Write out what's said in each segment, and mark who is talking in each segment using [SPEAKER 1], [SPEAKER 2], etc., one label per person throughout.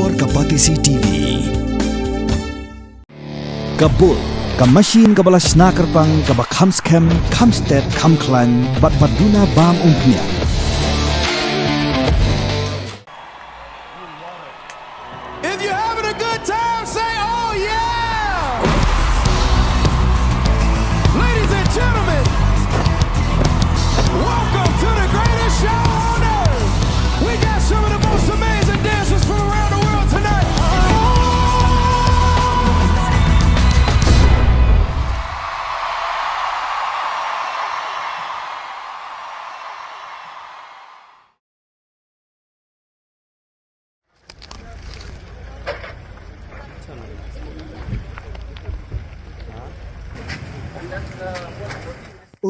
[SPEAKER 1] Bor kapati CCTV. Kabul, ka machine ka balas nakarpang ka ba kamskem, kamstet, kamklan, bat baduna bam umpnya.
[SPEAKER 2] If you're having a good time, say, oh yeah! Ladies and gentlemen, welcome to the greatest show on earth. We got some of the most amazing dancers from around the world tonight.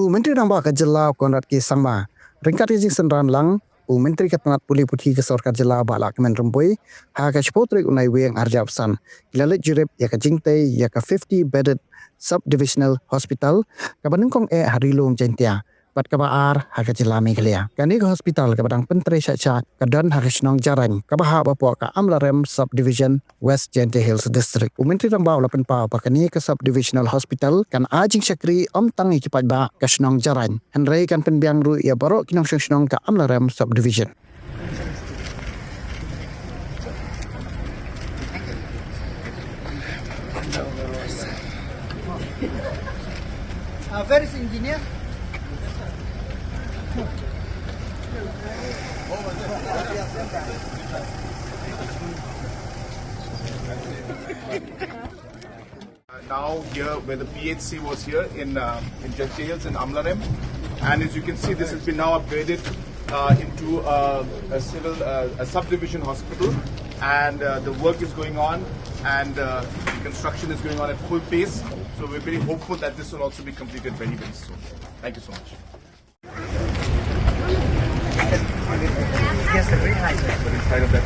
[SPEAKER 3] Menteri Nambah Kejelau Konrad K. Sangma, ringkat ke Jingshna lang, Menteri Ketengat Pulih Putih ke Sorkat Jelau Balak Kemen Rempui, haka sepotrik unai weng arjapsan, ilalit jurip ya ke Jingtai ya ke 50 bedded Divisional Hospital, kabanengkong harilong jentia, pat kabaar haka Jelau Meghalaya. Kani ke hospital kabadang penteri syaca kadan haka senong jaran, kabaha bapua ka Amlarem Subdivision West Jentia Hills District. Menteri Nambah lapan pau pakani ke Divisional Hospital kan Jingshna tangi cepat ba ka senong jaran. Henry kan penbiang ru ya barok kinong senong ka Amlarem Subdivision.
[SPEAKER 4] Where is engineer?
[SPEAKER 5] Now here where the PHC was here in Jingshna Hills in Amlarem, and as you can see, this has been now upgraded into a subdivision hospital, and the work is going on, and the construction is going on at full pace. So we're very hopeful that this will also be completed very, very soon. Thank you so much.
[SPEAKER 4] Yes, the green light.
[SPEAKER 5] But inside of that,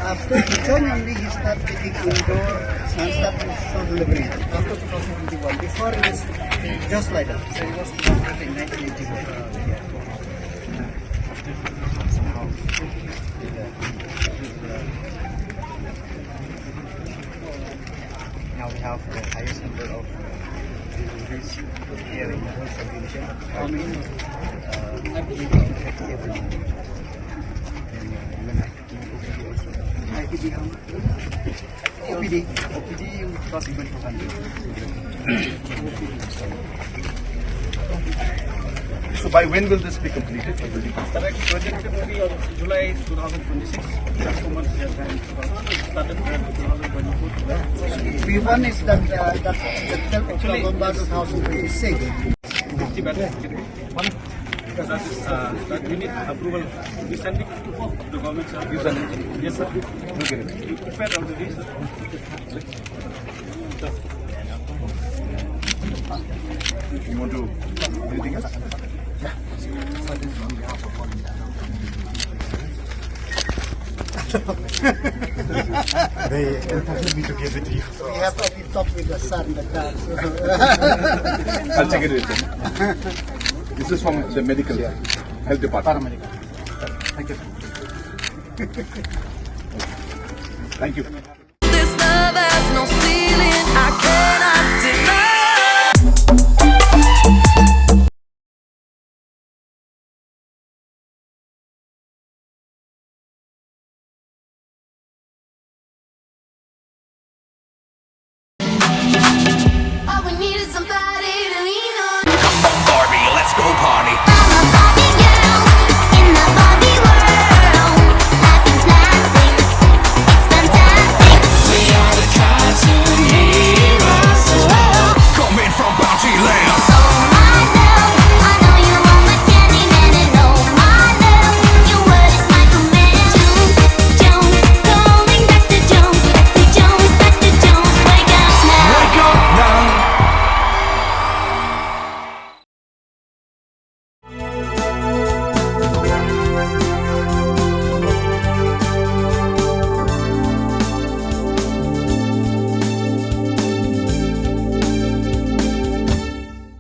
[SPEAKER 4] After Kitchen only he started taking indoor and started for delivery. After 2021. Before it was just like that. So it was started in 1981. Now we have the highest number of deliveries here in the whole subdivision. I mean, every OPD yung plus even 200.
[SPEAKER 5] So by when will this be completed?
[SPEAKER 6] Correct. Project will be on July 2026. Just 2 months here and started in 2024.
[SPEAKER 4] P1 is that actually Bombardo's house in 26.
[SPEAKER 6] 50 better. One. That is that we need approval. We send it to the government. Sir.
[SPEAKER 5] You send it?
[SPEAKER 6] Yes, sir.
[SPEAKER 5] Okay.
[SPEAKER 6] We prepared already, sir.
[SPEAKER 5] You want to do anything else?
[SPEAKER 4] They wanted me to give it to you. We have to talk with the son, the car.
[SPEAKER 5] I'll check it with him. This is from the medical health department.
[SPEAKER 4] Paramedical.
[SPEAKER 5] Thank you. Thank you.
[SPEAKER 7] This love has no ceiling. I can't